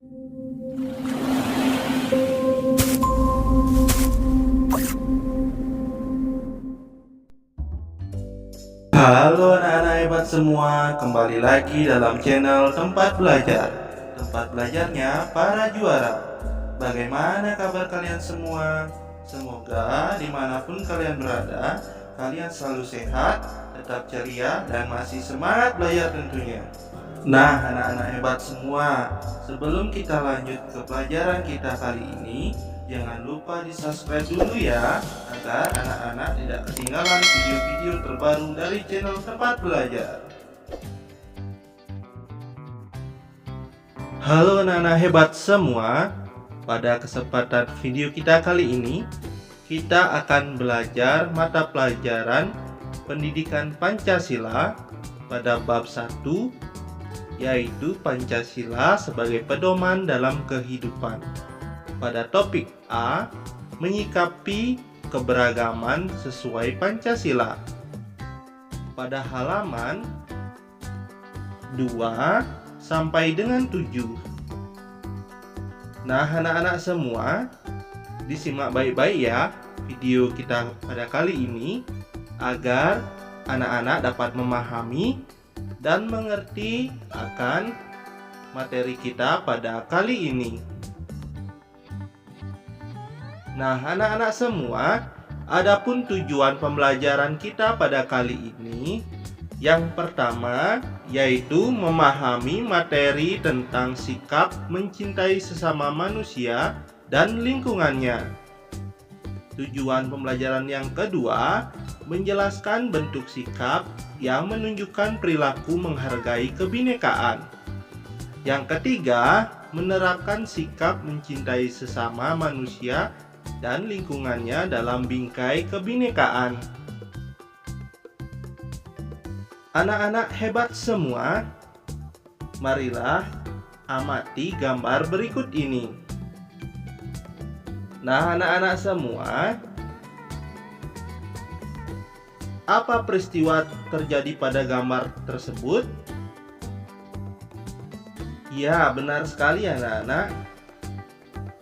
Halo anak-anak hebat semua, kembali lagi dalam channel Tempat Belajar. Tempat belajarnya para juara. Bagaimana kabar kalian semua? Semoga dimanapun kalian berada, kalian selalu sehat, tetap ceria, dan masih semangat belajar tentunya. Nah anak-anak hebat semua, sebelum kita lanjut ke pelajaran kita kali ini, jangan lupa di subscribe dulu ya, agar anak-anak tidak ketinggalan video-video terbaru dari channel Tempat Belajar. Halo anak-anak hebat semua, pada kesempatan video kita kali ini, kita akan belajar mata pelajaran Pendidikan Pancasila pada bab 1, yaitu Pancasila sebagai pedoman dalam kehidupan. Pada topik A, menyikapi keberagaman sesuai Pancasila. Pada halaman 2 sampai dengan 7. Nah, anak-anak semua, disimak baik-baik ya video kita pada kali ini agar anak-anak dapat memahami dan mengerti akan materi kita pada kali ini. Nah, anak-anak semua, adapun tujuan pembelajaran kita pada kali ini, yang pertama yaitu memahami materi tentang sikap mencintai sesama manusia dan lingkungannya. Tujuan pembelajaran yang kedua, menjelaskan bentuk sikap yang menunjukkan perilaku menghargai kebinekaan. Yang ketiga, menerapkan sikap mencintai sesama manusia dan lingkungannya dalam bingkai kebinekaan. Anak-anak hebat semua, marilah amati gambar berikut ini. Nah, anak-anak semua, apa peristiwa terjadi pada gambar tersebut? Ya, benar sekali anak-anak.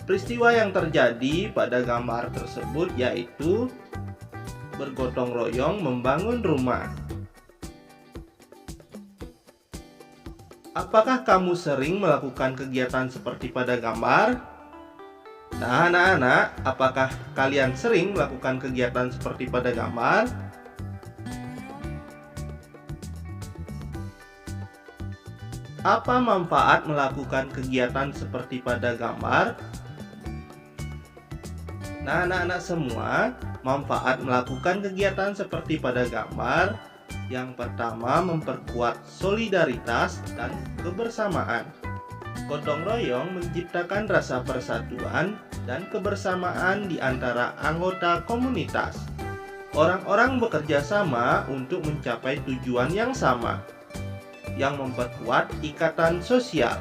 Peristiwa yang terjadi pada gambar tersebut yaitu bergotong royong membangun rumah. Apakah kamu sering melakukan kegiatan seperti pada gambar? Nah, anak-anak, apakah kalian sering melakukan kegiatan seperti pada gambar? Apa manfaat melakukan kegiatan seperti pada gambar? Nah, anak-anak semua, manfaat melakukan kegiatan seperti pada gambar yang pertama memperkuat solidaritas dan kebersamaan. Gotong royong menciptakan rasa persatuan dan kebersamaan di antara anggota komunitas. Orang-orang bekerja sama untuk mencapai tujuan yang sama, yang memperkuat ikatan sosial.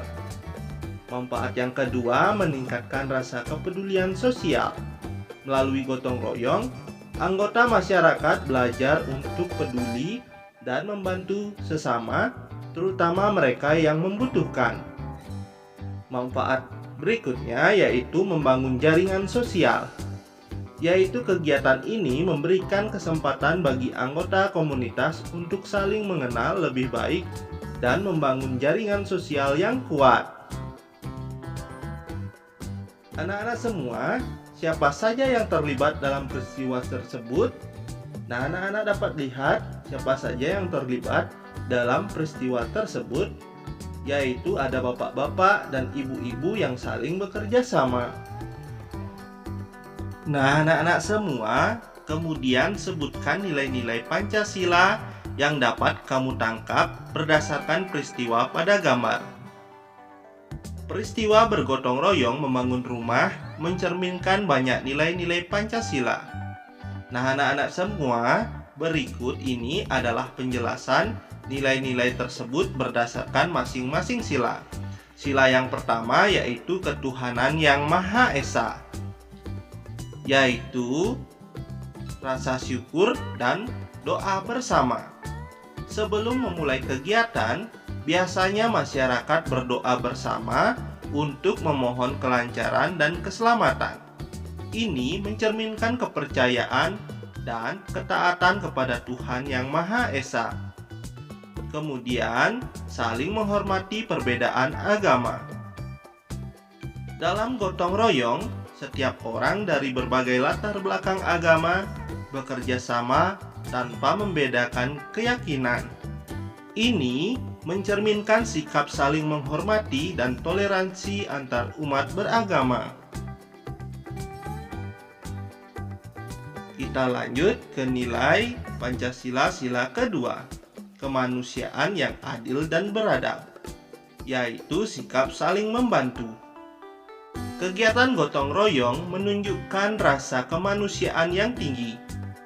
Manfaat yang kedua, meningkatkan rasa kepedulian sosial. Melalui gotong royong, anggota masyarakat belajar untuk peduli dan membantu sesama, terutama mereka yang membutuhkan. Manfaat berikutnya yaitu membangun jaringan sosial, yaitu kegiatan ini memberikan kesempatan bagi anggota komunitas untuk saling mengenal lebih baik dan membangun jaringan sosial yang kuat. Anak-anak semua, siapa saja yang terlibat dalam peristiwa tersebut? Nah, anak-anak dapat lihat siapa saja yang terlibat dalam peristiwa tersebut, yaitu ada bapak-bapak dan ibu-ibu yang saling bekerja sama. Nah, anak-anak semua, kemudian sebutkan nilai-nilai Pancasila yang dapat kamu tangkap berdasarkan peristiwa pada gambar. Peristiwa bergotong royong membangun rumah mencerminkan banyak nilai-nilai Pancasila. Nah, anak-anak semua, berikut ini adalah penjelasan nilai-nilai tersebut berdasarkan masing-masing sila. Sila yang pertama yaitu ketuhanan yang Maha Esa, yaitu rasa syukur dan doa bersama. Sebelum memulai kegiatan, biasanya masyarakat berdoa bersama untuk memohon kelancaran dan keselamatan. Ini mencerminkan kepercayaan dan ketaatan kepada Tuhan Yang Maha Esa. Kemudian, saling menghormati perbedaan agama. Dalam gotong royong, setiap orang dari berbagai latar belakang agama bekerja sama tanpa membedakan keyakinan. Ini mencerminkan sikap saling menghormati dan toleransi antar umat beragama. Kita lanjut ke nilai Pancasila sila kedua, kemanusiaan yang adil dan beradab, yaitu sikap saling membantu. Kegiatan gotong royong menunjukkan rasa kemanusiaan yang tinggi,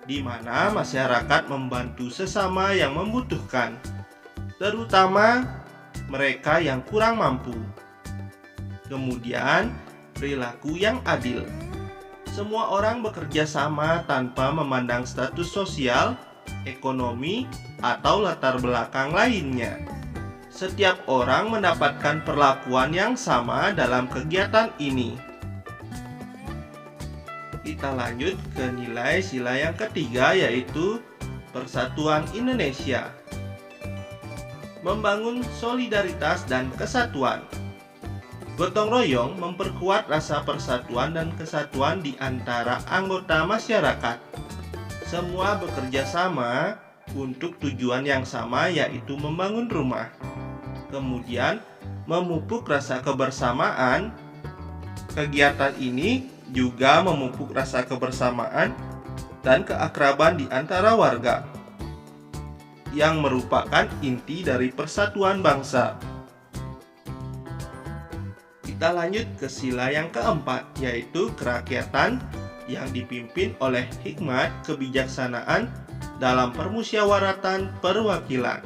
di mana masyarakat membantu sesama yang membutuhkan, terutama mereka yang kurang mampu. Kemudian, perilaku yang adil. Semua orang bekerja sama tanpa memandang status sosial, ekonomi, atau latar belakang lainnya. Setiap orang mendapatkan perlakuan yang sama dalam kegiatan ini. Kita lanjut ke nilai sila yang ketiga, yaitu Persatuan Indonesia. Membangun solidaritas dan kesatuan. Gotong royong memperkuat rasa persatuan dan kesatuan di antara anggota masyarakat. Semua bekerja sama untuk tujuan yang sama, yaitu membangun rumah. Kemudian, memupuk rasa kebersamaan. Kegiatan ini juga memupuk rasa kebersamaan dan keakraban di antara warga, yang merupakan inti dari persatuan bangsa. Kita lanjut ke sila yang keempat, yaitu kerakyatan yang dipimpin oleh hikmat kebijaksanaan dalam permusyawaratan perwakilan,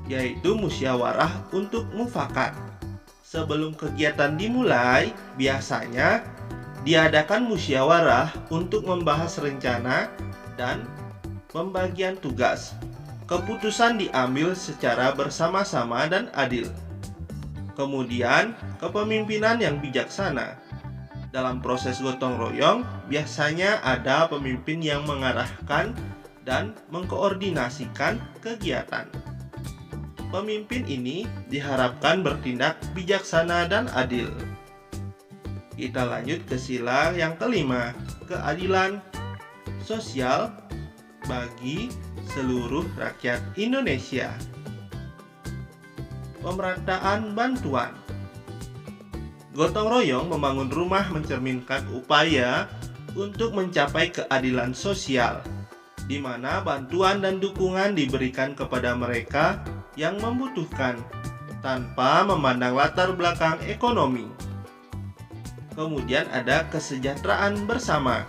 yaitu musyawarah untuk mufakat. Sebelum kegiatan dimulai, biasanya diadakan musyawarah untuk membahas rencana dan pembagian tugas. Keputusan diambil secara bersama-sama dan adil. Kemudian, kepemimpinan yang bijaksana. Dalam proses gotong royong, biasanya ada pemimpin yang mengarahkan dan mengkoordinasikan kegiatan. Pemimpin ini diharapkan bertindak bijaksana dan adil. Kita lanjut ke sila yang kelima, keadilan sosial bagi seluruh rakyat Indonesia. Pemerataan bantuan. Gotong royong membangun rumah mencerminkan upaya untuk mencapai keadilan sosial, di mana bantuan dan dukungan diberikan kepada mereka yang membutuhkan, tanpa memandang latar belakang ekonomi. Kemudian ada kesejahteraan bersama.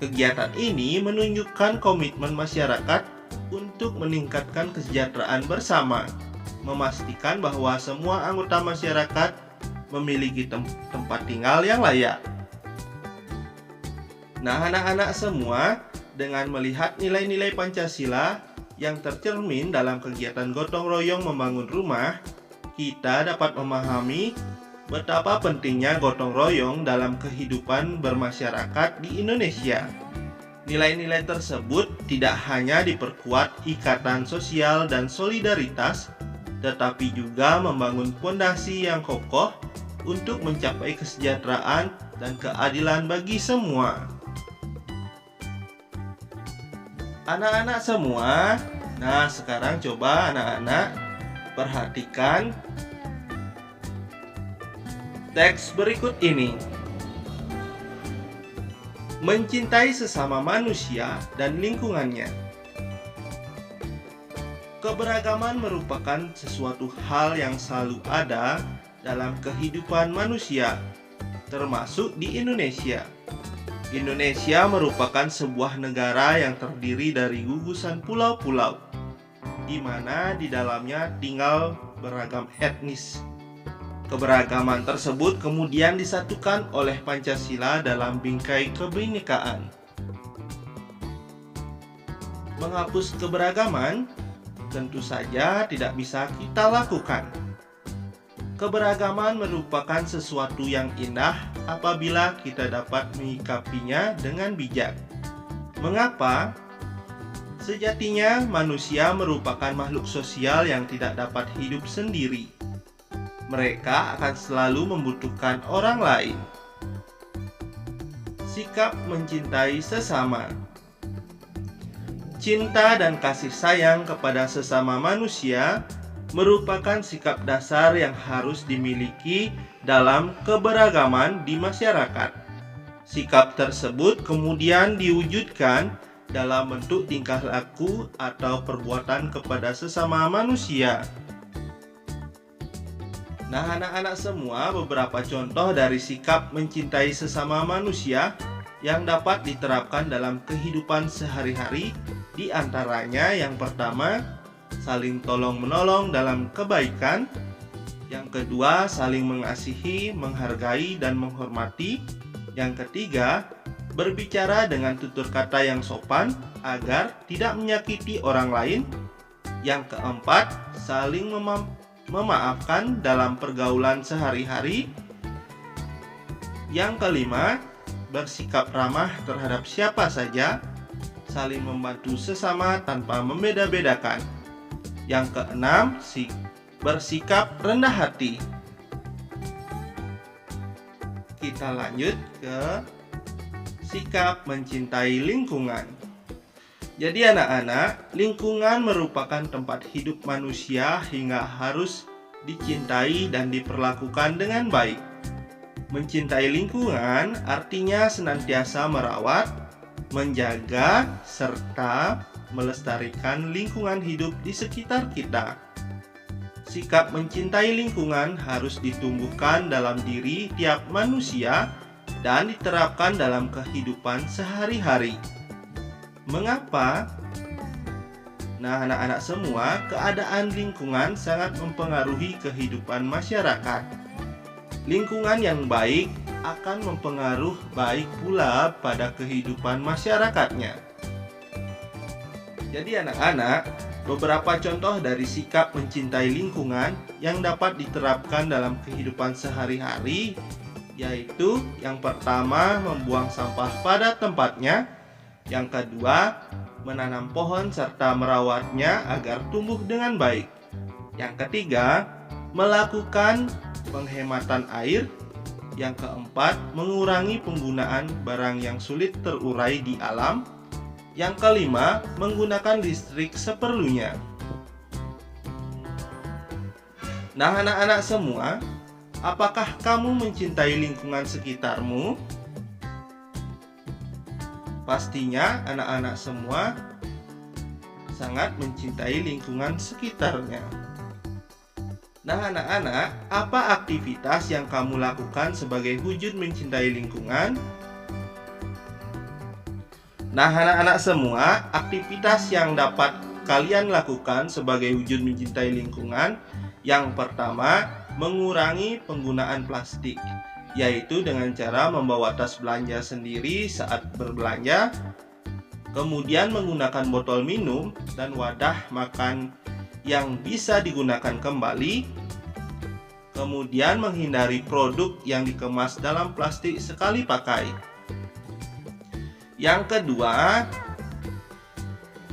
Kegiatan ini menunjukkan komitmen masyarakat untuk meningkatkan kesejahteraan bersama, memastikan bahwa semua anggota masyarakat memiliki tempat tinggal yang layak. Nah, anak-anak semua, dengan melihat nilai-nilai Pancasila yang tercermin dalam kegiatan gotong royong membangun rumah, kita dapat memahami betapa pentingnya gotong royong dalam kehidupan bermasyarakat di Indonesia. Nilai-nilai tersebut tidak hanya diperkuat ikatan sosial dan solidaritas, tetapi juga membangun fondasi yang kokoh untuk mencapai kesejahteraan dan keadilan bagi semua. Anak-anak semua, nah sekarang coba anak-anak perhatikan teks berikut ini. Mencintai sesama manusia dan lingkungannya. Keberagaman merupakan sesuatu hal yang selalu ada dalam kehidupan manusia, termasuk di Indonesia. Indonesia merupakan sebuah negara yang terdiri dari gugusan pulau-pulau, di mana di dalamnya tinggal beragam etnis. Keberagaman tersebut kemudian disatukan oleh Pancasila dalam bingkai kebinekaan. Menghapus keberagaman tentu saja tidak bisa kita lakukan. Keberagaman merupakan sesuatu yang indah apabila kita dapat menyikapinya dengan bijak. Mengapa? Sejatinya manusia merupakan makhluk sosial yang tidak dapat hidup sendiri. Mereka akan selalu membutuhkan orang lain. Sikap mencintai sesama. Cinta dan kasih sayang kepada sesama manusia merupakan sikap dasar yang harus dimiliki dalam keberagaman di masyarakat. Sikap tersebut kemudian diwujudkan dalam bentuk tingkah laku atau perbuatan kepada sesama manusia. Nah, anak-anak semua, beberapa contoh dari sikap mencintai sesama manusia yang dapat diterapkan dalam kehidupan sehari-hari, di antaranya yang pertama, saling tolong-menolong dalam kebaikan. Yang kedua, saling mengasihi, menghargai, dan menghormati. Yang ketiga, berbicara dengan tutur kata yang sopan agar tidak menyakiti orang lain. Yang keempat, saling memaafkan dalam pergaulan sehari-hari. Yang kelima, bersikap ramah terhadap siapa saja, saling membantu sesama tanpa membeda-bedakan. Yang keenam, bersikap rendah hati. Kita lanjut ke sikap mencintai lingkungan. Jadi anak-anak, lingkungan merupakan tempat hidup manusia hingga harus dicintai dan diperlakukan dengan baik. Mencintai lingkungan artinya senantiasa merawat, menjaga, serta melestarikan lingkungan hidup di sekitar kita. Sikap mencintai lingkungan harus ditumbuhkan dalam diri tiap manusia dan diterapkan dalam kehidupan sehari-hari. Mengapa? Nah, anak-anak semua, keadaan lingkungan sangat mempengaruhi kehidupan masyarakat. Lingkungan yang baik akan mempengaruhi baik pula pada kehidupan masyarakatnya. Jadi anak-anak, beberapa contoh dari sikap mencintai lingkungan yang dapat diterapkan dalam kehidupan sehari-hari, yaitu yang pertama, membuang sampah pada tempatnya. Yang kedua, menanam pohon serta merawatnya agar tumbuh dengan baik. Yang ketiga, melakukan penghematan air. Yang keempat, mengurangi penggunaan barang yang sulit terurai di alam. Yang kelima, menggunakan listrik seperlunya. Nah, anak-anak semua, apakah kamu mencintai lingkungan sekitarmu? Pastinya anak-anak semua sangat mencintai lingkungan sekitarnya. Nah, anak-anak, apa aktivitas yang kamu lakukan sebagai wujud mencintai lingkungan? Nah, anak-anak semua, aktivitas yang dapat kalian lakukan sebagai wujud mencintai lingkungan, yang pertama, mengurangi penggunaan plastik, yaitu dengan cara membawa tas belanja sendiri saat berbelanja, kemudian menggunakan botol minum dan wadah makan yang bisa digunakan kembali, kemudian menghindari produk yang dikemas dalam plastik sekali pakai. Yang kedua,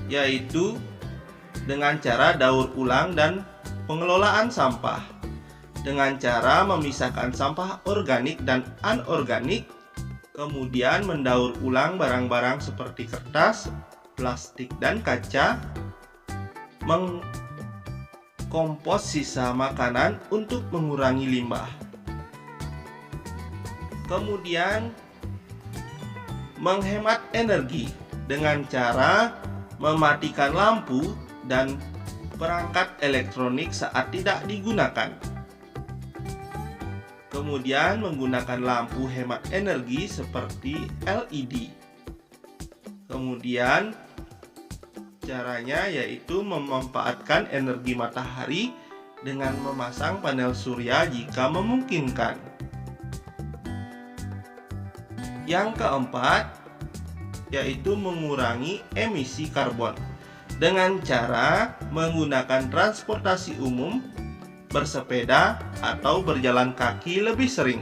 yaitu dengan cara daur ulang dan pengelolaan sampah, dengan cara memisahkan sampah organik dan anorganik, kemudian mendaur ulang barang-barang seperti kertas, plastik, dan kaca, mengkompos sisa makanan untuk mengurangi limbah. Kemudian menghemat energi dengan cara mematikan lampu dan perangkat elektronik saat tidak digunakan. Kemudian menggunakan lampu hemat energi seperti LED. Kemudian caranya yaitu memanfaatkan energi matahari dengan memasang panel surya jika memungkinkan. Yang keempat, yaitu mengurangi emisi karbon dengan cara menggunakan transportasi umum, bersepeda, atau berjalan kaki lebih sering.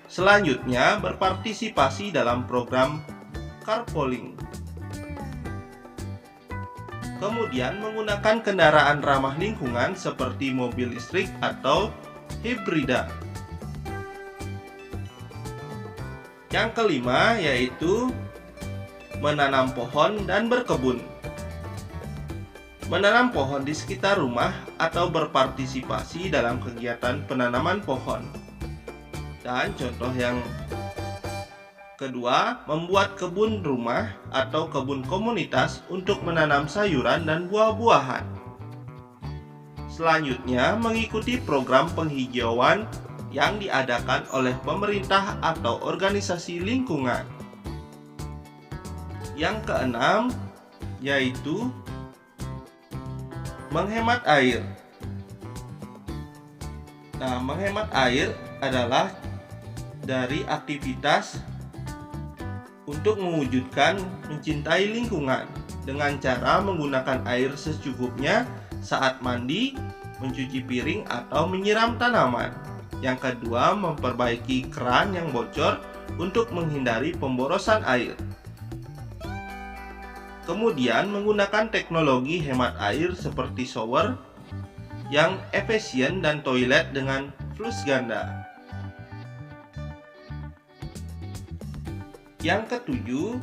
Selanjutnya, berpartisipasi dalam program carpooling. Kemudian, menggunakan kendaraan ramah lingkungan seperti mobil listrik atau hibrida. Yang kelima yaitu menanam pohon dan berkebun. Menanam pohon di sekitar rumah atau berpartisipasi dalam kegiatan penanaman pohon. Dan contoh yang kedua, membuat kebun rumah atau kebun komunitas untuk menanam sayuran dan buah-buahan. Selanjutnya, mengikuti program penghijauan yang diadakan oleh pemerintah atau organisasi lingkungan. Yang keenam yaitu menghemat air. Nah, menghemat air adalah dari aktivitas untuk mewujudkan mencintai lingkungan dengan cara menggunakan air secukupnya saat mandi, mencuci piring, atau menyiram tanaman. Yang kedua, memperbaiki keran yang bocor untuk menghindari pemborosan air. Kemudian, menggunakan teknologi hemat air seperti shower yang efisien dan toilet dengan flush ganda. Yang ketujuh,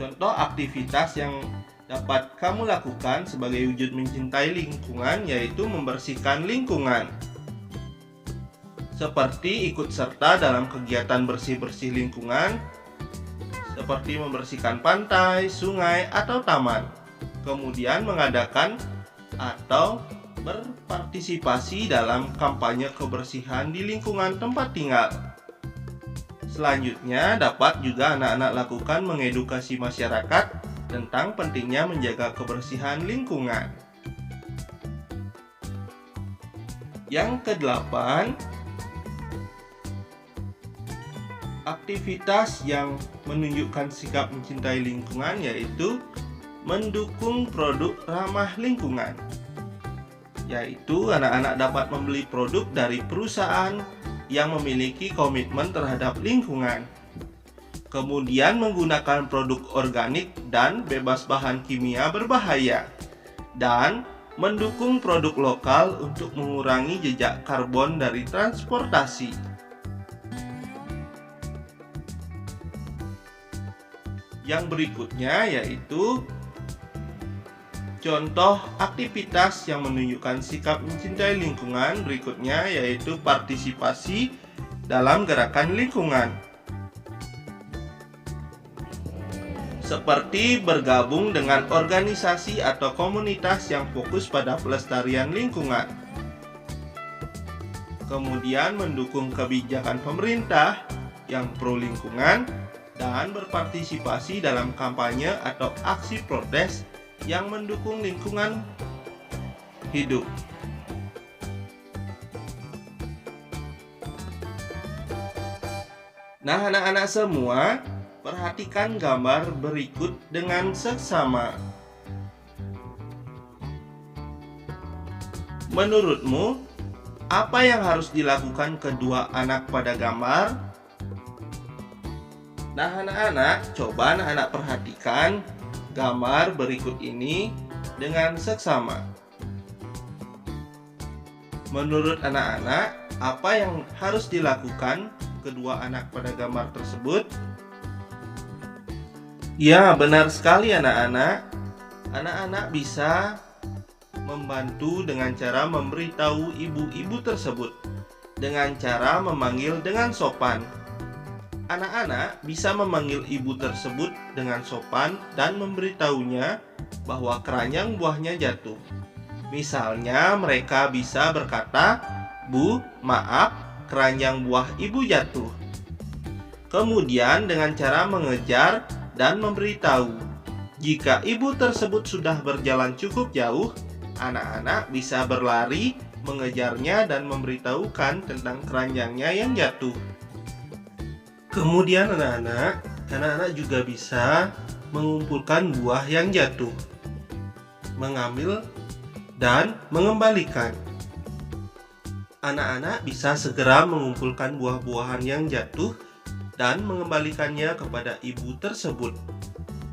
contoh aktivitas yang dapat kamu lakukan sebagai wujud mencintai lingkungan yaitu membersihkan lingkungan. Seperti ikut serta dalam kegiatan bersih-bersih lingkungan, seperti membersihkan pantai, sungai, atau taman. Kemudian mengadakan atau berpartisipasi dalam kampanye kebersihan di lingkungan tempat tinggal. Selanjutnya, dapat juga anak-anak lakukan mengedukasi masyarakat tentang pentingnya menjaga kebersihan lingkungan. Yang kedelapan, aktivitas yang menunjukkan sikap mencintai lingkungan yaitu mendukung produk ramah lingkungan. Yaitu anak-anak dapat membeli produk dari perusahaan yang memiliki komitmen terhadap lingkungan. Kemudian menggunakan produk organik dan bebas bahan kimia berbahaya. Dan mendukung produk lokal untuk mengurangi jejak karbon dari transportasi. Yang berikutnya yaitu contoh aktivitas yang menunjukkan sikap mencintai lingkungan berikutnya yaitu partisipasi dalam gerakan lingkungan. Seperti bergabung dengan organisasi atau komunitas yang fokus pada pelestarian lingkungan. Kemudian mendukung kebijakan pemerintah yang pro lingkungan dan berpartisipasi dalam kampanye atau aksi protes yang mendukung lingkungan hidup. Nah, anak-anak semua, perhatikan gambar berikut dengan seksama. Menurutmu, apa yang harus dilakukan kedua anak pada gambar? Nah, anak-anak, coba anak-anak perhatikan gambar berikut ini dengan seksama. Menurut anak-anak, apa yang harus dilakukan kedua anak pada gambar tersebut? Ya, benar sekali anak-anak. Anak-anak bisa membantu dengan cara memberitahu ibu-ibu tersebut dengan cara memanggil dengan sopan. Anak-anak bisa memanggil ibu tersebut dengan sopan dan memberitahunya bahwa keranjang buahnya jatuh. Misalnya mereka bisa berkata, "Bu, maaf, keranjang buah ibu jatuh." Kemudian dengan cara mengejar dan memberitahu. Jika ibu tersebut sudah berjalan cukup jauh, anak-anak bisa berlari mengejarnya dan memberitahukan tentang keranjangnya yang jatuh. Kemudian anak-anak juga bisa mengumpulkan buah yang jatuh. Mengambil dan mengembalikan. Anak-anak bisa segera mengumpulkan buah-buahan yang jatuh dan mengembalikannya kepada ibu tersebut.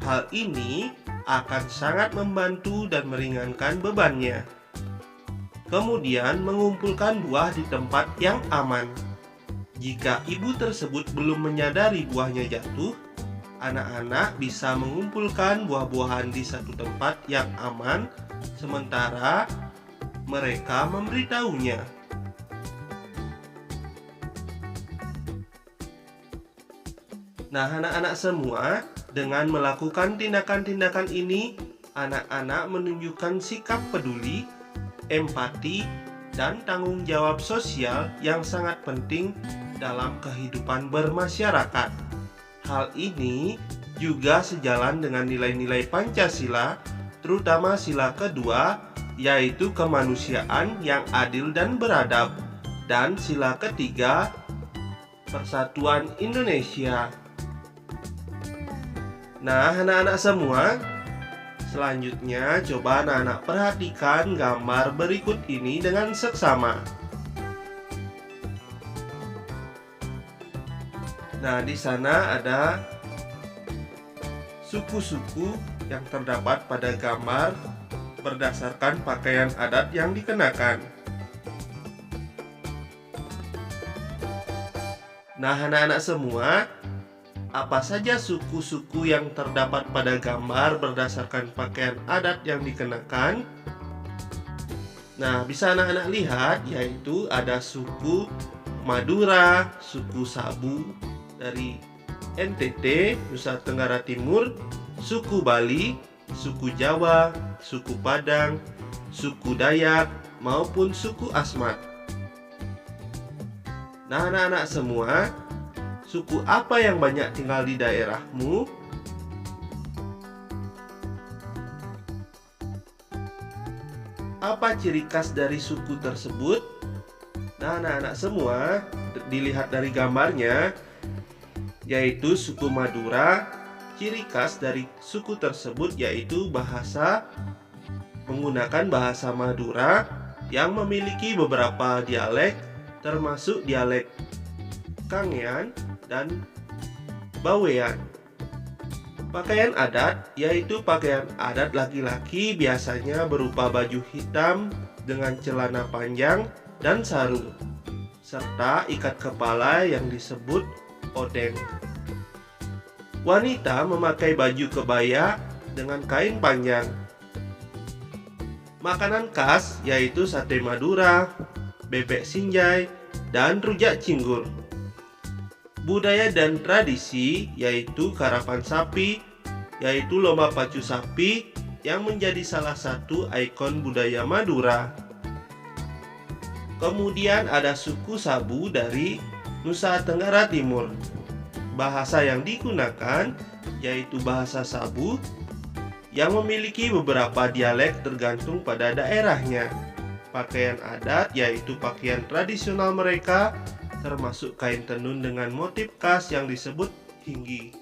Hal ini akan sangat membantu dan meringankan bebannya. Kemudian mengumpulkan buah di tempat yang aman. Jika ibu tersebut belum menyadari buahnya jatuh, anak-anak bisa mengumpulkan buah-buahan di satu tempat yang aman sementara mereka memberitahunya. Nah, anak-anak semua, dengan melakukan tindakan-tindakan ini, anak-anak menunjukkan sikap peduli, empati, dan tanggung jawab sosial yang sangat penting dalam kehidupan bermasyarakat. Hal ini juga sejalan dengan nilai-nilai Pancasila, terutama sila kedua, yaitu kemanusiaan yang adil dan beradab, dan sila ketiga, Persatuan Indonesia. Nah, anak-anak semua, selanjutnya coba anak-anak perhatikan gambar berikut ini dengan seksama. Nah, di sana ada suku-suku yang terdapat pada gambar berdasarkan pakaian adat yang dikenakan. Nah, anak-anak semua, apa saja suku-suku yang terdapat pada gambar berdasarkan pakaian adat yang dikenakan? Nah, bisa anak-anak lihat, yaitu ada suku Madura, suku Sabu dari NTT, Nusa Tenggara Timur, suku Bali, suku Jawa, suku Padang, suku Dayak, maupun suku Asmat. Nah, anak-anak semua, suku apa yang banyak tinggal di daerahmu? Apa ciri khas dari suku tersebut? Nah, anak-anak semua, dilihat dari gambarnya, yaitu suku Madura. Ciri khas dari suku tersebut yaitu menggunakan bahasa Madura yang memiliki beberapa dialek, termasuk dialek Kangean dan Bawean. Pakaian adat yaitu pakaian adat laki-laki, biasanya berupa baju hitam dengan celana panjang dan sarung, serta ikat kepala yang disebut odeng. Wanita memakai baju kebaya dengan kain panjang. Makanan khas yaitu sate Madura, bebek sinjai, dan rujak cingur. Budaya dan tradisi yaitu karapan sapi, yaitu lomba pacu sapi yang menjadi salah satu ikon budaya Madura. Kemudian ada suku Sabu dari Nusa Tenggara Timur. Bahasa yang digunakan yaitu bahasa Sabu yang memiliki beberapa dialek tergantung pada daerahnya. Pakaian adat yaitu pakaian tradisional mereka, termasuk kain tenun dengan motif khas yang disebut hinggi.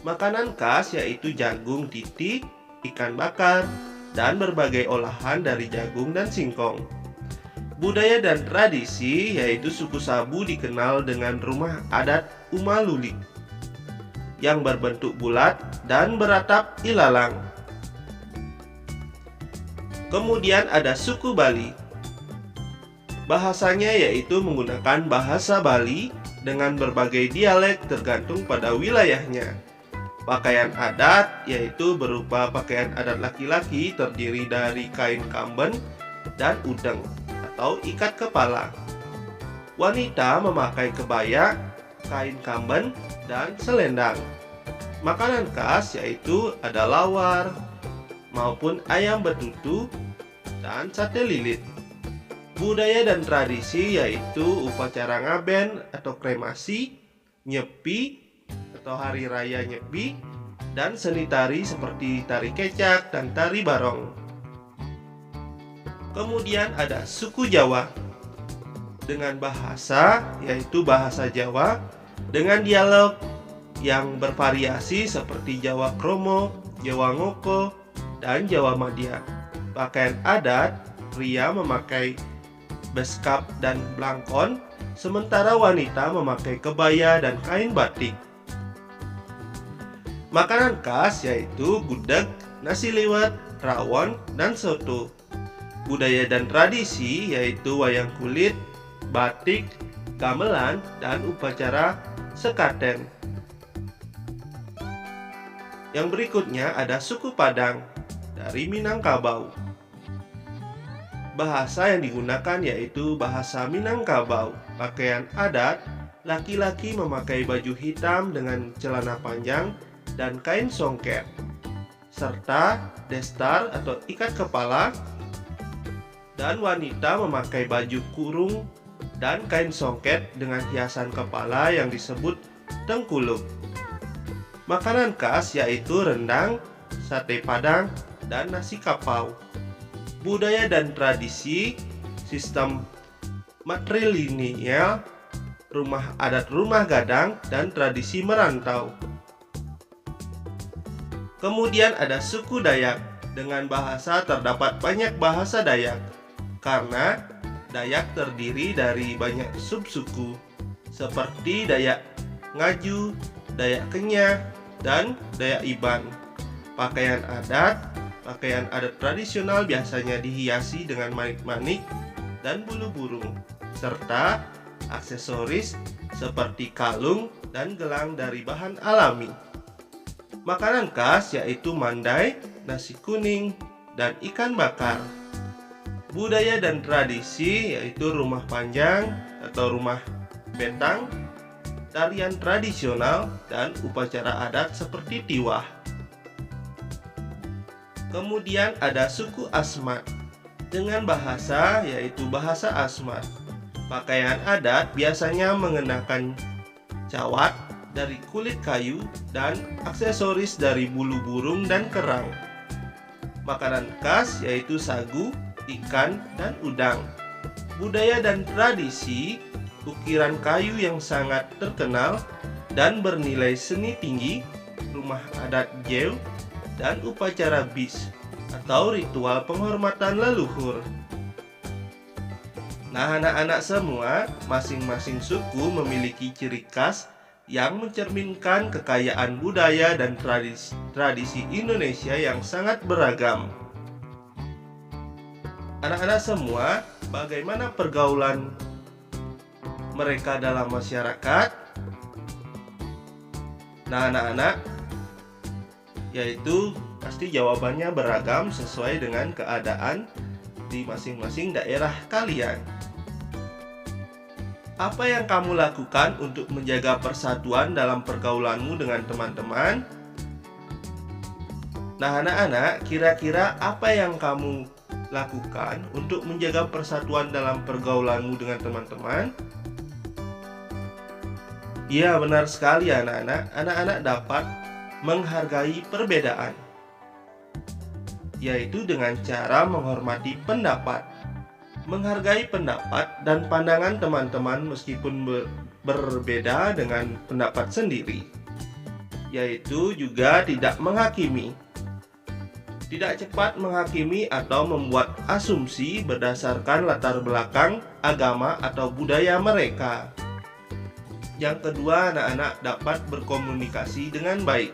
Makanan khas yaitu jagung titi, ikan bakar, dan berbagai olahan dari jagung dan singkong. Budaya dan tradisi yaitu suku Sabu dikenal dengan rumah adat Umalulik yang berbentuk bulat dan beratap ilalang. Kemudian ada suku Bali. Bahasanya yaitu menggunakan bahasa Bali dengan berbagai dialek tergantung pada wilayahnya. Pakaian adat yaitu berupa pakaian adat laki-laki terdiri dari kain kamben dan udeng atau ikat kepala. Wanita memakai kebaya, kain kamben, dan selendang. Makanan khas yaitu ada lawar maupun ayam betutu dan sate lilit. Budaya dan tradisi yaitu upacara ngaben atau kremasi, nyepi atau hari raya nyepi, dan seni tari seperti tari kecak dan tari barong. Kemudian ada suku Jawa dengan bahasa yaitu bahasa Jawa dengan dialog yang bervariasi seperti Jawa Kromo, Jawa Ngoko, dan Jawa Madya. Pakaian adat, pria memakai beskap dan blangkon, sementara wanita memakai kebaya dan kain batik. Makanan khas yaitu gudeg, nasi liwet, rawon, dan soto. Budaya dan tradisi yaitu wayang kulit, batik, gamelan, dan upacara sekaten. Yang berikutnya ada suku Padang dari Minangkabau. Bahasa yang digunakan yaitu bahasa Minangkabau. Pakaian adat, laki-laki memakai baju hitam dengan celana panjang dan kain songket, serta destar atau ikat kepala, dan wanita memakai baju kurung dan kain songket dengan hiasan kepala yang disebut tengkuluk. Makanan khas yaitu rendang, sate padang, dan nasi kapau. Budaya dan tradisi, sistem matrilineal, rumah adat rumah gadang, dan tradisi merantau. Kemudian ada suku Dayak. Dengan bahasa terdapat banyak bahasa Dayak, karena Dayak terdiri dari banyak subsuku, seperti Dayak Ngaju, Dayak Kenyah, dan Dayak Iban. Pakaian adat tradisional biasanya dihiasi dengan manik-manik dan bulu burung, serta aksesoris seperti kalung dan gelang dari bahan alami. Makanan khas yaitu mandai, nasi kuning, dan ikan bakar. Budaya dan tradisi yaitu rumah panjang atau rumah betang, tarian tradisional, dan upacara adat seperti tiwah. Kemudian ada suku Asmat dengan bahasa yaitu bahasa Asmat. Pakaian adat biasanya mengenakan cawat dari kulit kayu dan aksesoris dari bulu burung dan kerang. Makanan khas yaitu sagu, ikan, dan udang. Budaya dan tradisi, ukiran kayu yang sangat terkenal dan bernilai seni tinggi, rumah adat Jew, dan upacara bis atau ritual penghormatan leluhur. Nah, anak-anak semua, masing-masing suku memiliki ciri khas yang mencerminkan kekayaan budaya dan tradisi Indonesia yang sangat beragam. Anak-anak semua, bagaimana pergaulan mereka dalam masyarakat? Nah, anak-anak, yaitu pasti jawabannya beragam sesuai dengan keadaan di masing-masing daerah kalian. Apa yang kamu lakukan untuk menjaga persatuan dalam pergaulanmu dengan teman-teman? Nah, anak-anak, kira-kira apa yang kamu lakukan untuk menjaga persatuan dalam pergaulanmu dengan teman-teman? Ya, benar sekali anak-anak. Anak-anak dapat menghargai perbedaan, yaitu dengan cara menghormati pendapat. Menghargai pendapat dan pandangan teman-teman meskipun berbeda dengan pendapat sendiri, yaitu juga tidak menghakimi. Tidak cepat menghakimi atau membuat asumsi berdasarkan latar belakang, agama, atau budaya mereka. Yang kedua, anak-anak dapat berkomunikasi dengan baik.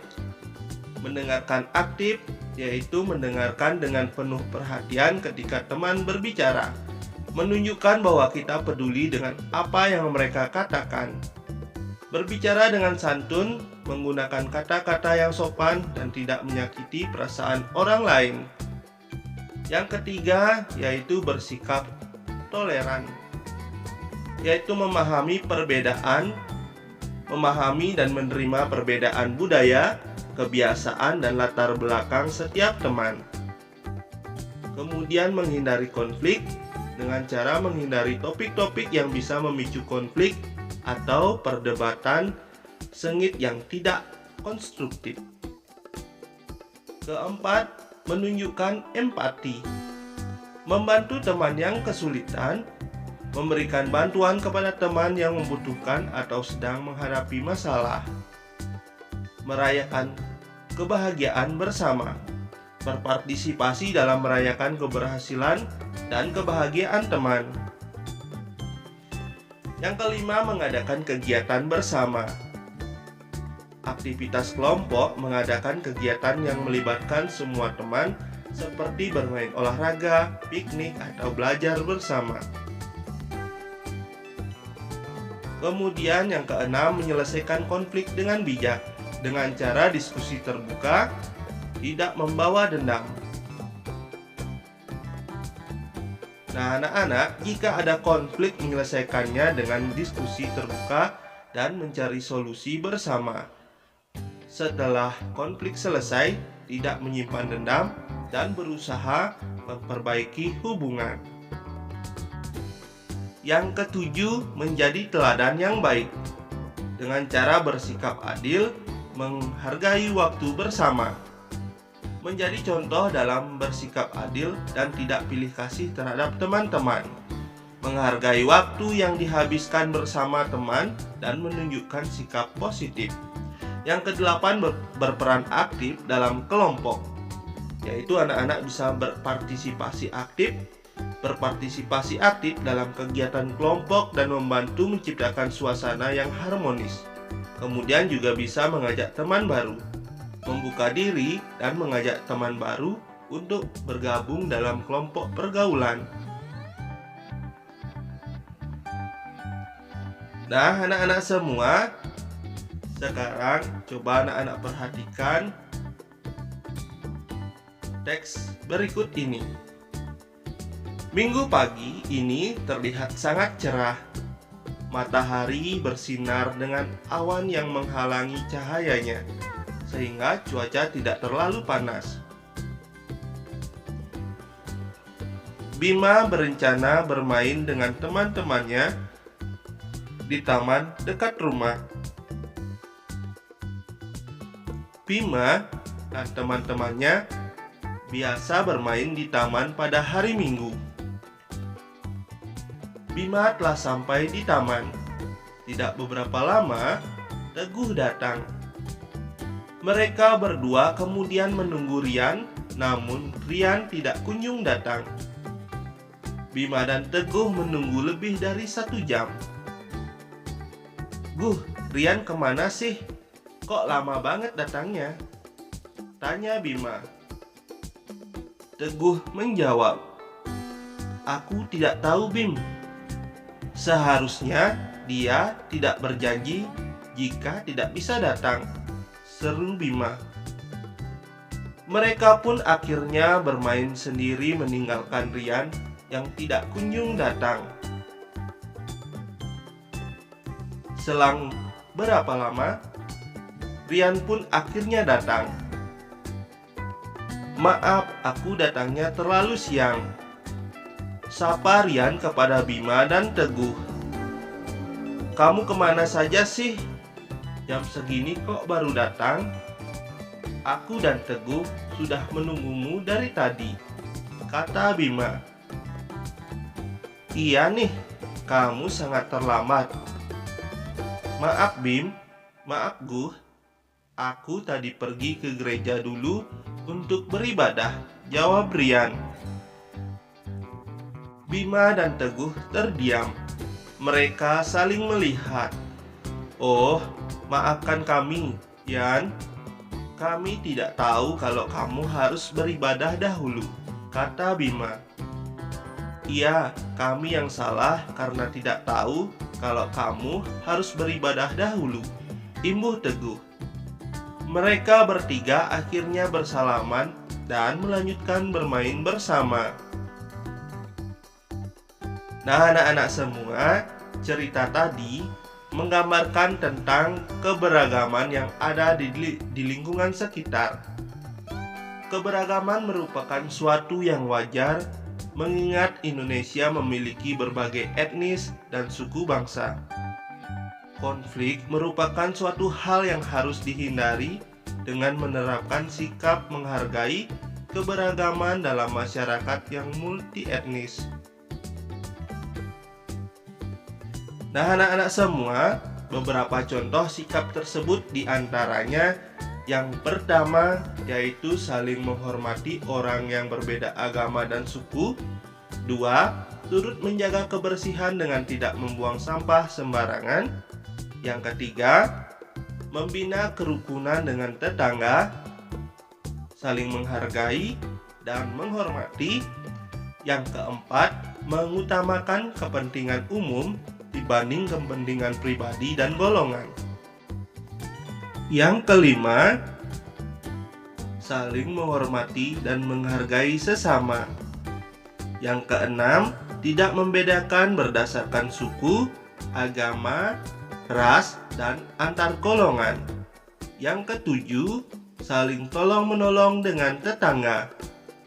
Mendengarkan aktif, yaitu mendengarkan dengan penuh perhatian ketika teman berbicara, menunjukkan bahwa kita peduli dengan apa yang mereka katakan. Berbicara dengan santun, menggunakan kata-kata yang sopan dan tidak menyakiti perasaan orang lain. Yang ketiga, yaitu bersikap toleran, yaitu memahami perbedaan, memahami dan menerima perbedaan budaya, kebiasaan, dan latar belakang setiap teman. Kemudian menghindari konflik dengan cara menghindari topik-topik yang bisa memicu konflik atau perdebatan sengit yang tidak konstruktif. Keempat, menunjukkan empati. Membantu teman yang kesulitan, memberikan bantuan kepada teman yang membutuhkan atau sedang menghadapi masalah. Merayakan kebahagiaan bersama. berpartisipasi dalam merayakan keberhasilan dan kebahagiaan teman. Yang kelima, mengadakan kegiatan bersama. Aktivitas kelompok mengadakan kegiatan yang melibatkan semua teman seperti bermain olahraga, piknik, atau belajar bersama. Kemudian yang keenam, menyelesaikan konflik dengan bijak dengan cara diskusi terbuka, tidak membawa dendam. Nah, anak-anak, jika ada konflik, menyelesaikannya dengan diskusi terbuka dan mencari solusi bersama. Setelah konflik selesai, tidak menyimpan dendam dan berusaha memperbaiki hubungan. Yang ketujuh, menjadi teladan yang baik dengan cara bersikap adil, menghargai waktu bersama. Menjadi contoh dalam bersikap adil dan tidak pilih kasih terhadap teman-teman. Menghargai waktu yang dihabiskan bersama teman dan menunjukkan sikap positif. Yang kedelapan, berperan aktif dalam kelompok, yaitu anak-anak bisa berpartisipasi aktif dalam kegiatan kelompok dan membantu menciptakan suasana yang harmonis. Kemudian juga bisa mengajak teman baru, membuka diri dan mengajak teman baru untuk bergabung dalam kelompok pergaulan. Nah, anak-anak semua, sekarang coba anak-anak perhatikan teks berikut ini. Minggu pagi ini terlihat sangat cerah. Matahari bersinar dengan awan yang menghalangi cahayanya, sehingga cuaca tidak terlalu panas. Bima berencana bermain dengan teman-temannya di taman dekat rumah. Bima dan teman-temannya biasa bermain di taman pada hari Minggu. Bima telah sampai di taman. Tidak beberapa lama, Teguh datang. Mereka berdua kemudian menunggu Rian, namun Rian tidak kunjung datang. Bima dan Teguh menunggu lebih dari 1 jam. "Guh, Rian kemana sih? Kok lama banget datangnya?" tanya Bima. Teguh menjawab, "Aku tidak tahu, Bim. Seharusnya dia tidak berjanji jika tidak bisa datang," seru Bima. Mereka pun akhirnya bermain sendiri meninggalkan Rian yang tidak kunjung datang. Selang berapa lama, Rian pun akhirnya datang. "Maaf, aku datangnya terlalu siang," sapa Rian kepada Bima dan Teguh. "Kamu kemana saja sih? Jam segini kok baru datang? Aku dan Teguh sudah menunggumu dari tadi," kata Bima. "Iya nih, kamu sangat terlambat." "Maaf Bim, maaf Guh. Aku tadi pergi ke gereja dulu untuk beribadah," jawab Rian. Bima dan Teguh terdiam. Mereka saling melihat. "Oh, maafkan kami, Yan. Kami tidak tahu kalau kamu harus beribadah dahulu," kata Bima. "Iya, kami yang salah karena tidak tahu kalau kamu harus beribadah dahulu," imbuh Teguh. Mereka bertiga akhirnya bersalaman dan melanjutkan bermain bersama. Nah, anak-anak semua, cerita tadi menggambarkan tentang keberagaman yang ada di lingkungan sekitar. Keberagaman merupakan suatu yang wajar, mengingat Indonesia memiliki berbagai etnis dan suku bangsa. Konflik merupakan suatu hal yang harus dihindari dengan menerapkan sikap menghargai keberagaman dalam masyarakat yang multi etnis. Nah, anak-anak semua, beberapa contoh sikap tersebut diantaranya Yang pertama yaitu saling menghormati orang yang berbeda agama dan suku. 2. Turut menjaga kebersihan dengan tidak membuang sampah sembarangan. Yang ketiga, membina kerukunan dengan tetangga, saling menghargai dan menghormati. Yang keempat, mengutamakan kepentingan umum dibanding kepentingan pribadi dan golongan. Yang kelima, saling menghormati dan menghargai sesama. Yang keenam, tidak membedakan berdasarkan suku, agama, ras, dan antar golongan. Yang ketujuh, saling tolong-menolong dengan tetangga.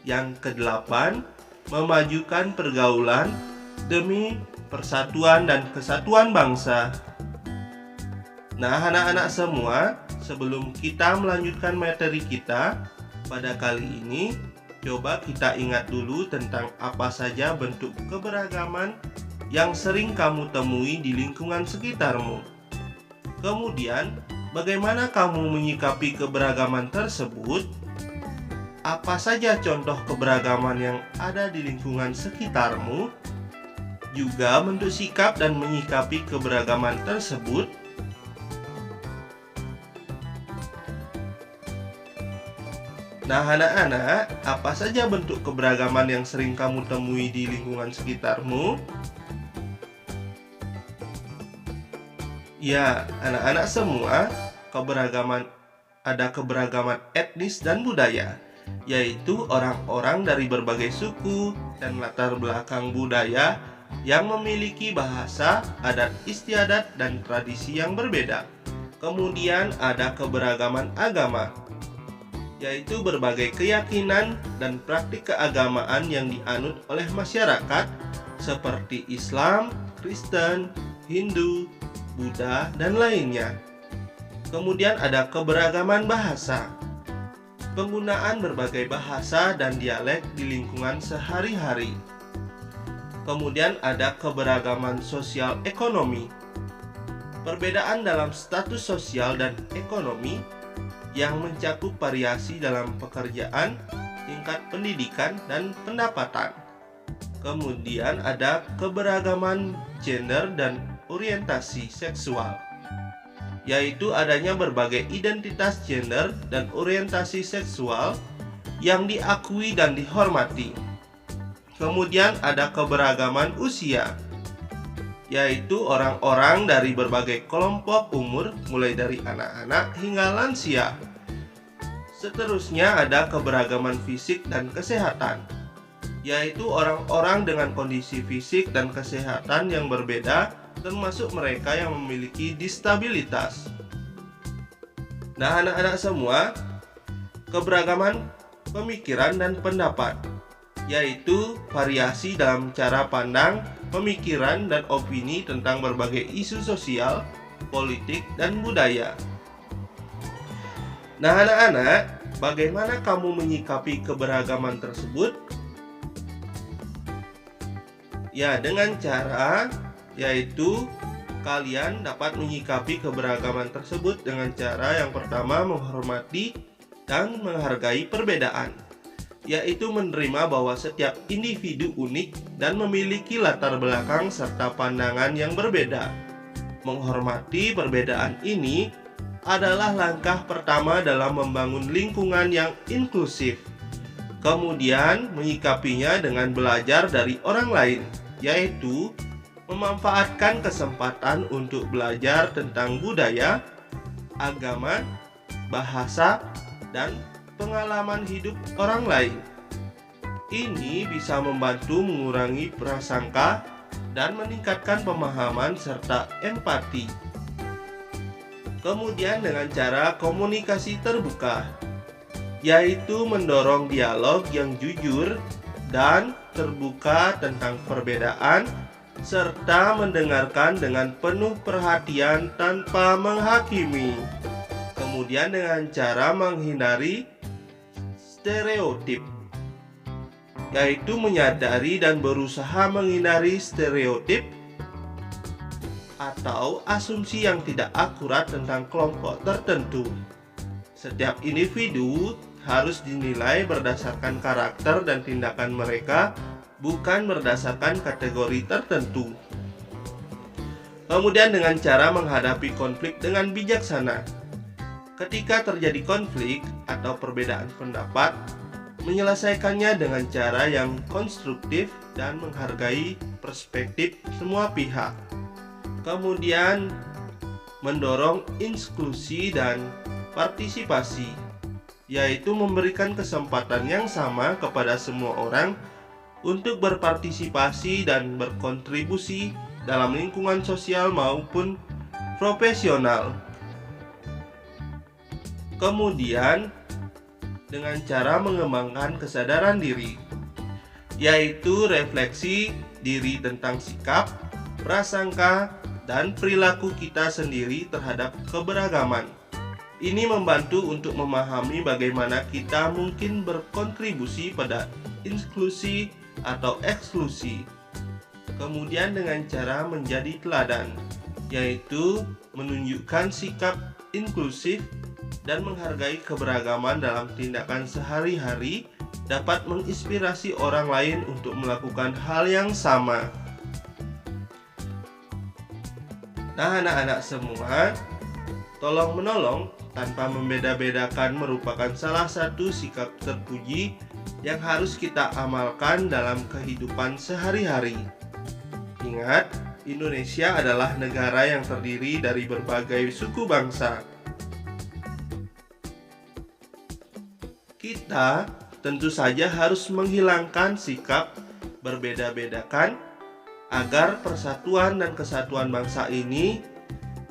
Yang kedelapan, memajukan pergaulan demi persatuan dan kesatuan bangsa. Nah, anak-anak semua, sebelum kita melanjutkan materi kita pada kali ini, coba kita ingat dulu tentang apa saja bentuk keberagaman yang sering kamu temui di lingkungan sekitarmu. Kemudian, bagaimana kamu menyikapi keberagaman tersebut? Apa saja contoh keberagaman yang ada di lingkungan sekitarmu? Juga bentuk sikap dan menyikapi keberagaman tersebut. Nah, anak-anak, apa saja bentuk keberagaman yang sering kamu temui di lingkungan sekitarmu? Ya, anak-anak semua, ada keberagaman etnis dan budaya, yaitu orang-orang dari berbagai suku dan latar belakang budaya yang memiliki bahasa, adat istiadat, dan tradisi yang berbeda. Kemudian ada keberagaman agama, yaitu berbagai keyakinan dan praktik keagamaan yang dianut oleh masyarakat seperti Islam, Kristen, Hindu, Buddha, dan lainnya. Kemudian ada keberagaman bahasa, penggunaan berbagai bahasa dan dialek di lingkungan sehari-hari. Kemudian ada keberagaman sosial ekonomi, perbedaan dalam status sosial dan ekonomi yang mencakup variasi dalam pekerjaan, tingkat pendidikan, dan pendapatan. Kemudian ada keberagaman gender dan orientasi seksual, yaitu adanya berbagai identitas gender dan orientasi seksual yang diakui dan dihormati. Kemudian ada keberagaman usia, yaitu orang-orang dari berbagai kelompok umur, mulai dari anak-anak hingga lansia. Seterusnya ada keberagaman fisik dan kesehatan, yaitu orang-orang dengan kondisi fisik dan kesehatan yang berbeda, termasuk mereka yang memiliki disabilitas. Nah, anak-anak semua, keberagaman pemikiran dan pendapat, yaitu variasi dalam cara pandang, pemikiran, dan opini tentang berbagai isu sosial, politik, dan budaya. Nah, anak-anak, bagaimana kamu menyikapi keberagaman tersebut? Ya, dengan cara yaitu kalian dapat menyikapi keberagaman tersebut dengan cara yang pertama menghormati dan menghargai perbedaan, yaitu menerima bahwa setiap individu unik dan memiliki latar belakang serta pandangan yang berbeda. Menghormati perbedaan ini adalah langkah pertama dalam membangun lingkungan yang inklusif. Kemudian menyikapinya dengan belajar dari orang lain, yaitu memanfaatkan kesempatan untuk belajar tentang budaya, agama, bahasa, dan pengalaman hidup orang lain. Ini bisa membantu mengurangi prasangka dan meningkatkan pemahaman serta empati. Kemudian dengan cara komunikasi terbuka, yaitu mendorong dialog yang jujur dan terbuka tentang perbedaan, serta mendengarkan dengan penuh perhatian tanpa menghakimi. Kemudian dengan cara menghindari stereotip, yaitu menyadari dan berusaha menghindari stereotip atau asumsi yang tidak akurat tentang kelompok tertentu. Setiap individu harus dinilai berdasarkan karakter dan tindakan mereka, bukan berdasarkan kategori tertentu. Kemudian dengan cara menghadapi konflik dengan bijaksana. Ketika terjadi konflik atau perbedaan pendapat, menyelesaikannya dengan cara yang konstruktif dan menghargai perspektif semua pihak. Kemudian mendorong inklusi dan partisipasi, yaitu memberikan kesempatan yang sama kepada semua orang untuk berpartisipasi dan berkontribusi dalam lingkungan sosial maupun profesional. Kemudian dengan cara mengembangkan kesadaran diri, yaitu refleksi diri tentang sikap, prasangka, dan perilaku kita sendiri terhadap keberagaman. Ini membantu untuk memahami bagaimana kita mungkin berkontribusi pada inklusi atau eksklusi. Kemudian dengan cara menjadi teladan, yaitu menunjukkan sikap inklusif dan menghargai keberagaman dalam tindakan sehari-hari dapat menginspirasi orang lain untuk melakukan hal yang sama. Nah, anak-anak semua, tolong-menolong tanpa membeda-bedakan merupakan salah satu sikap terpuji yang harus kita amalkan dalam kehidupan sehari-hari. Ingat, Indonesia adalah negara yang terdiri dari berbagai suku bangsa. Kita tentu saja harus menghilangkan sikap berbeda-bedakan agar persatuan dan kesatuan bangsa ini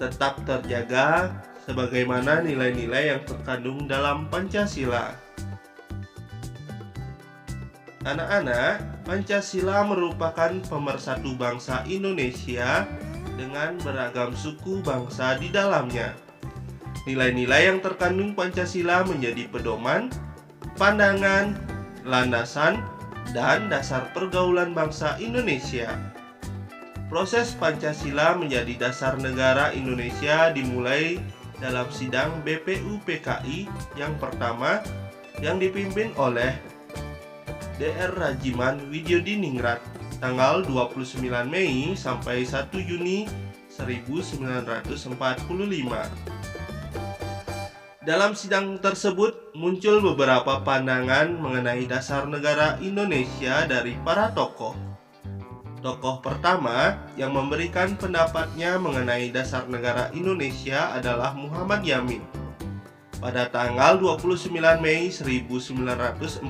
tetap terjaga sebagaimana nilai-nilai yang terkandung dalam Pancasila. Anak-anak, Pancasila merupakan pemersatu bangsa Indonesia dengan beragam suku bangsa di dalamnya. Nilai-nilai yang terkandung Pancasila menjadi pedoman, pandangan, landasan, dan dasar pergaulan bangsa Indonesia. Proses Pancasila menjadi dasar negara Indonesia dimulai dalam sidang BPUPKI yang pertama yang dipimpin oleh Dr. Rajiman Widyodiningrat tanggal 29 Mei sampai 1 Juni 1945. Dalam sidang tersebut muncul beberapa pandangan mengenai dasar negara Indonesia dari para tokoh. Tokoh pertama yang memberikan pendapatnya mengenai dasar negara Indonesia adalah Muhammad Yamin pada tanggal 29 Mei 1945.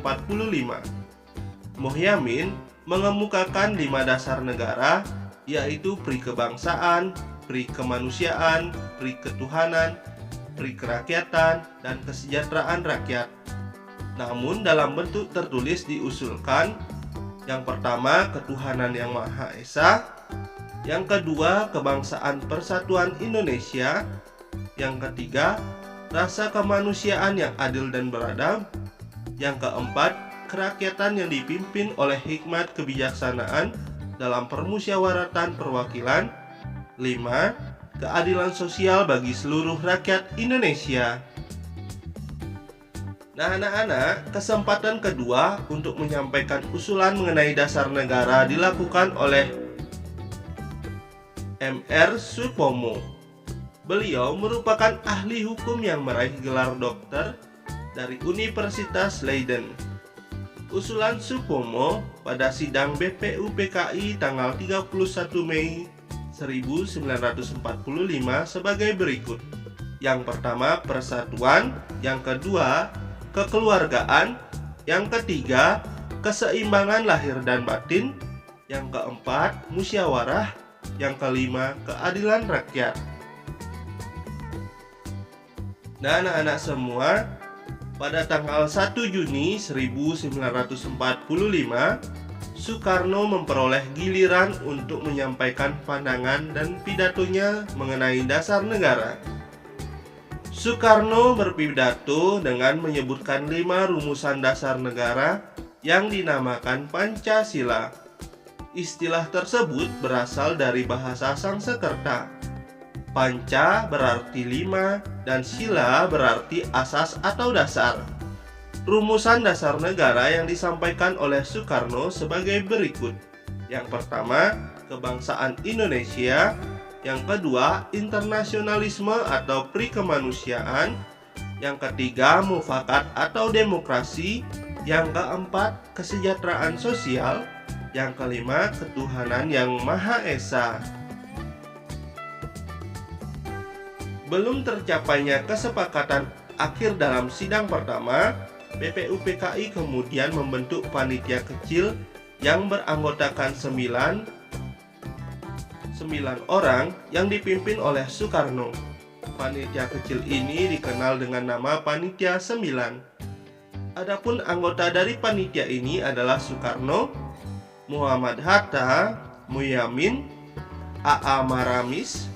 Muhyamin mengemukakan 5 dasar negara, yaitu pri kebangsaan, pri kemanusiaan, pri ketuhanan, pri kerakyatan, dan kesejahteraan rakyat. Namun dalam bentuk tertulis diusulkan yang pertama ketuhanan yang Maha Esa, yang kedua kebangsaan persatuan Indonesia, yang ketiga rasa kemanusiaan yang adil dan beradab, yang keempat kerakyatan yang dipimpin oleh hikmat kebijaksanaan dalam permusyawaratan perwakilan, 5 keadilan sosial bagi seluruh rakyat Indonesia. Nah, anak-anak, kesempatan kedua untuk menyampaikan usulan mengenai dasar negara dilakukan oleh M.R. Supomo. Beliau merupakan ahli hukum yang meraih gelar dokter dari Universitas Leiden. Usulan Supomo pada sidang BPUPKI tanggal 31 Mei 1945 sebagai berikut. Yang pertama, persatuan. Yang kedua, kekeluargaan. Yang ketiga, keseimbangan lahir dan batin. Yang keempat, musyawarah. Yang kelima, keadilan rakyat. Nah, anak-anak semua, pada tanggal 1 Juni 1945, Soekarno memperoleh giliran untuk menyampaikan pandangan dan pidatonya mengenai dasar negara. Soekarno berpidato dengan menyebutkan 5 rumusan dasar negara yang dinamakan Pancasila. Istilah tersebut berasal dari bahasa Sanskerta. Panca berarti 5 dan sila berarti asas atau dasar. Rumusan dasar negara yang disampaikan oleh Soekarno sebagai berikut. Yang pertama, kebangsaan Indonesia. Yang kedua, internasionalisme atau prikemanusiaan. Yang ketiga, mufakat atau demokrasi. Yang keempat, kesejahteraan sosial. Yang kelima, ketuhanan yang Maha Esa. Belum tercapainya kesepakatan akhir dalam sidang pertama, BPUPKI kemudian membentuk panitia kecil yang beranggotakan 9 orang yang dipimpin oleh Soekarno. Panitia kecil ini dikenal dengan nama Panitia 9. Adapun anggota dari panitia ini adalah Soekarno, Muhammad Hatta, Muyamin, A.A. Maramis,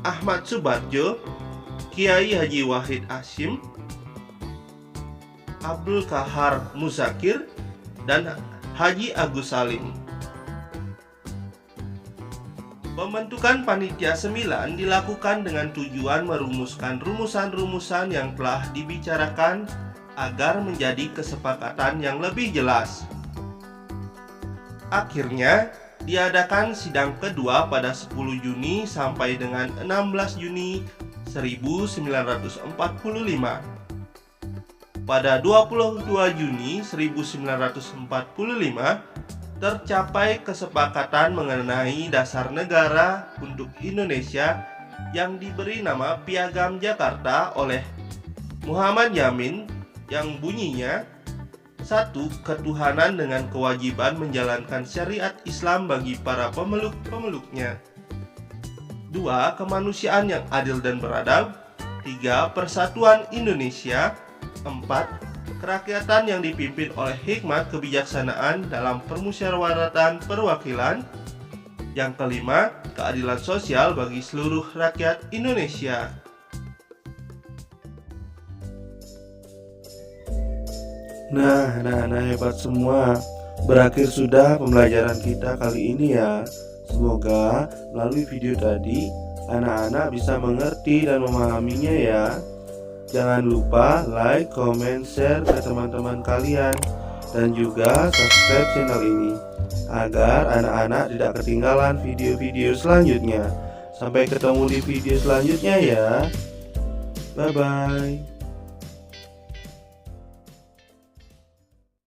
Ahmad Subarjo, Kiai Haji Wahid Hasyim, Abdul Kahar Muzakir, dan Haji Agus Salim. Pembentukan Panitia 9 dilakukan dengan tujuan merumuskan rumusan-rumusan yang telah dibicarakan agar menjadi kesepakatan yang lebih jelas. Akhirnya, diadakan sidang kedua pada 10 Juni sampai dengan 16 Juni 1945. Pada 22 Juni 1945 tercapai kesepakatan mengenai dasar negara untuk Indonesia yang diberi nama Piagam Jakarta oleh Muhammad Yamin yang bunyinya: 1. Ketuhanan dengan kewajiban menjalankan syariat Islam bagi para pemeluk-pemeluknya. 2. Kemanusiaan yang adil dan beradab. 3. Persatuan Indonesia. 4. Kerakyatan yang dipimpin oleh hikmat kebijaksanaan dalam permusyawaratan perwakilan. Yang kelima, keadilan sosial bagi seluruh rakyat Indonesia. Nah, hebat semua. Berakhir sudah pembelajaran kita kali ini ya. Semoga melalui video tadi anak-anak bisa mengerti dan memahaminya ya. Jangan lupa like, comment, share ke teman-teman kalian, dan juga subscribe channel ini agar anak-anak tidak ketinggalan video-video selanjutnya. Sampai ketemu di video selanjutnya ya. Bye-bye.